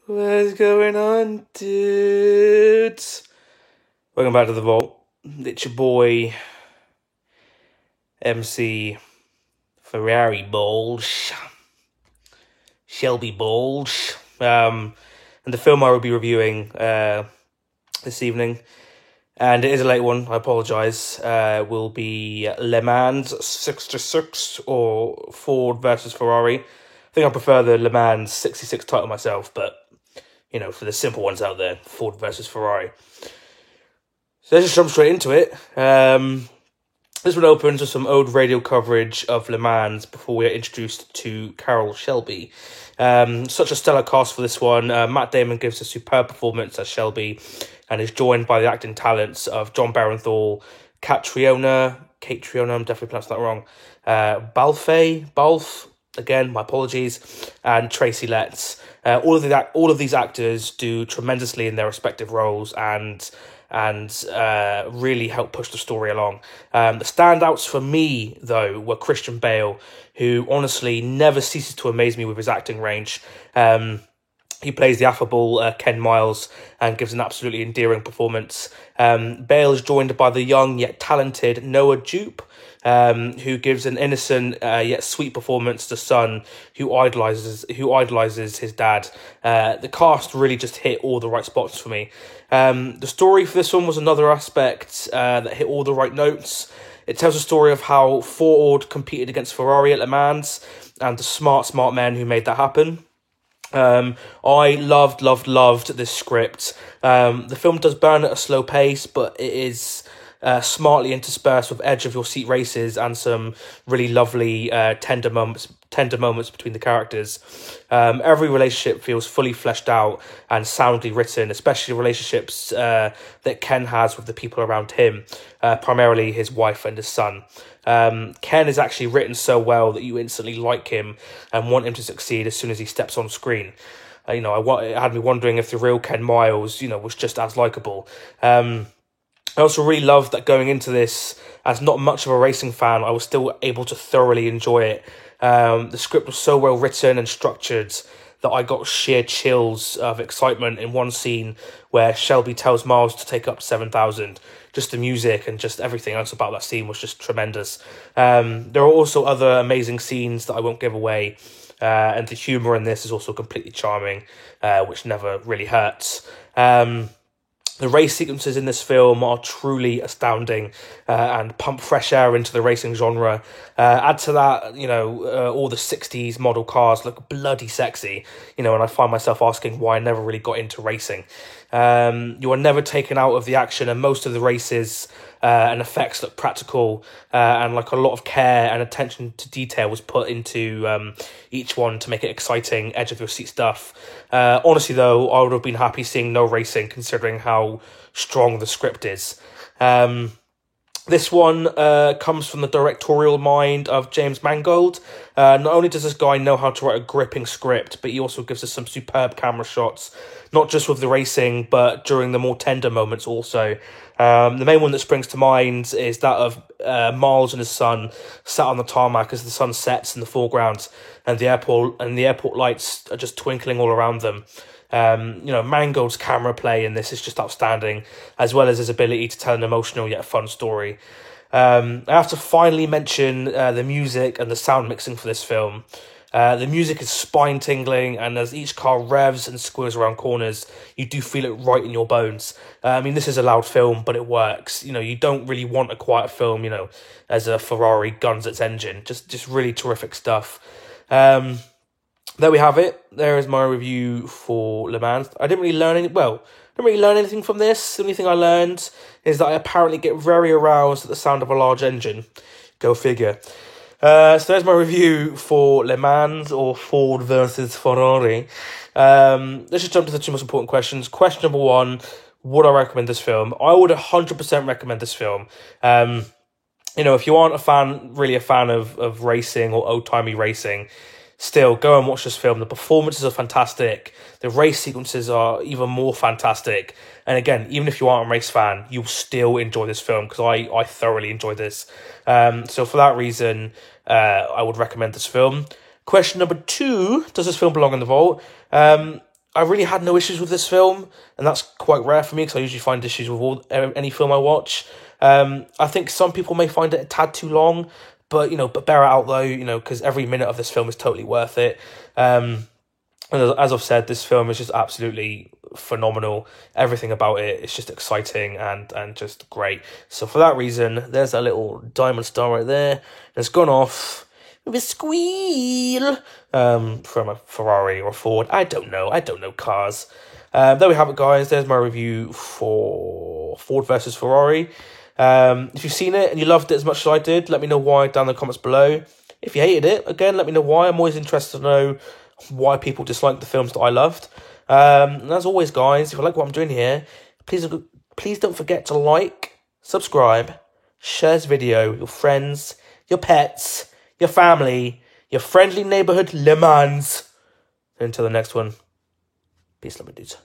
What's going on, dudes? Welcome back to the vault. It's your boy, MC Ferrari Balls, Shelby Balls. And the film I will be reviewing this evening, and it is a late one, I apologise, will be Le Mans 66 or Ford versus Ferrari. I think I prefer the Le Mans 66 title myself, but for the simple ones out there, Ford versus Ferrari. So let's just jump straight into it. This one opens with some old radio coverage of Le Mans before we are introduced to Carroll Shelby. Such a stellar cast for this one. Matt Damon gives a superb performance as Shelby and is joined by the acting talents of John Barenthal, Kate Triona, I'm definitely pronounced that wrong, Balf, again, my apologies, and Tracy Letts. All of these actors do tremendously in their respective roles and really help push the story along. The standouts for me, though, were Christian Bale, who honestly never ceases to amaze me with his acting range. He plays the affable Ken Miles and gives an absolutely endearing performance. Bale is joined by the young yet talented Noah Jupe, who gives an innocent yet sweet performance to son who idolizes his dad. The cast really just hit all the right spots for me. The story for this one was another aspect that hit all the right notes. It tells a story of how Ford competed against Ferrari at Le Mans and the smart men who made that happen. I loved this script. The film does burn at a slow pace, but it is smartly interspersed with edge-of-your-seat races and some really lovely tender moments between the characters. Every relationship feels fully fleshed out and soundly written, especially relationships that Ken has with the people around him, primarily his wife and his son. Ken is actually written so well that you instantly like him and want him to succeed as soon as he steps on screen. It had me wondering if the real Ken Miles, was just as likeable. I also really loved that going into this, as not much of a racing fan, I was still able to thoroughly enjoy it. The script was so well written and structured that I got sheer chills of excitement in one scene where Shelby tells Miles to take up 7,000. Just the music and just everything else about that scene was just tremendous. There are also other amazing scenes that I won't give away, and the humour in this is also completely charming, which never really hurts. The race sequences in this film are truly astounding and pump fresh air into the racing genre. Add to that, all the 60s model cars look bloody sexy, and I find myself asking why I never really got into racing. You are never taken out of the action, and most of the races and effects look practical, and like a lot of care and attention to detail was put into each one to make it exciting, edge of your seat stuff. Honestly, though, I would have been happy seeing no racing, considering how strong the script is. This one comes from the directorial mind of James Mangold. Not only does this guy know how to write a gripping script, but he also gives us some superb camera shots, not just with the racing, but during the more tender moments also. The main one that springs to mind is that of Miles and his son sat on the tarmac as the sun sets in the foreground, and the airport lights are just twinkling all around them. Mangold's camera play in this is just outstanding, as well as his ability to tell an emotional yet fun story. I have to finally mention the music and the sound mixing for this film. The music is spine-tingling, and as each car revs and squeals around corners, you do feel it right in your bones. This is a loud film, but it works. You don't really want a quiet film, as a Ferrari guns its engine. Just really terrific stuff. There we have it. There is my review for Le Mans. I didn't really learn anything from this. The only thing I learned is that I apparently get very aroused at the sound of a large engine. Go figure. So there's my review for Le Mans, or Ford versus Ferrari. Let's just jump to the two most important questions. Question number one, would I recommend this film? I would 100% recommend this film. If you aren't a fan of racing or old-timey racing, still, go and watch this film. The performances are fantastic. The race sequences are even more fantastic. And again, even if you aren't a race fan, you'll still enjoy this film, because I thoroughly enjoy this. So for that reason, I would recommend this film. Question number two, does this film belong in the vault? I really had no issues with this film, and that's quite rare for me because I usually find issues with any film I watch. I think some people may find it a tad too long, but bear it out though, because every minute of this film is totally worth it. And as I've said, this film is just absolutely phenomenal. Everything about it is just exciting and just great. So for that reason, there's a little diamond star right there. It's gone off with a squeal from a Ferrari or a Ford. I don't know cars. There we have it, guys. There's my review for Ford versus Ferrari. If you've seen it and you loved it as much as I did, let me know why down in the comments below. If you hated it, again, let me know why. I'm always interested to know why people dislike the films that I loved. And as always, guys, if you like what I'm doing here, please don't forget to like, subscribe, share this video with your friends, your pets, your family, your friendly neighborhood Le Mans. Until the next one, peace, love, and dudes.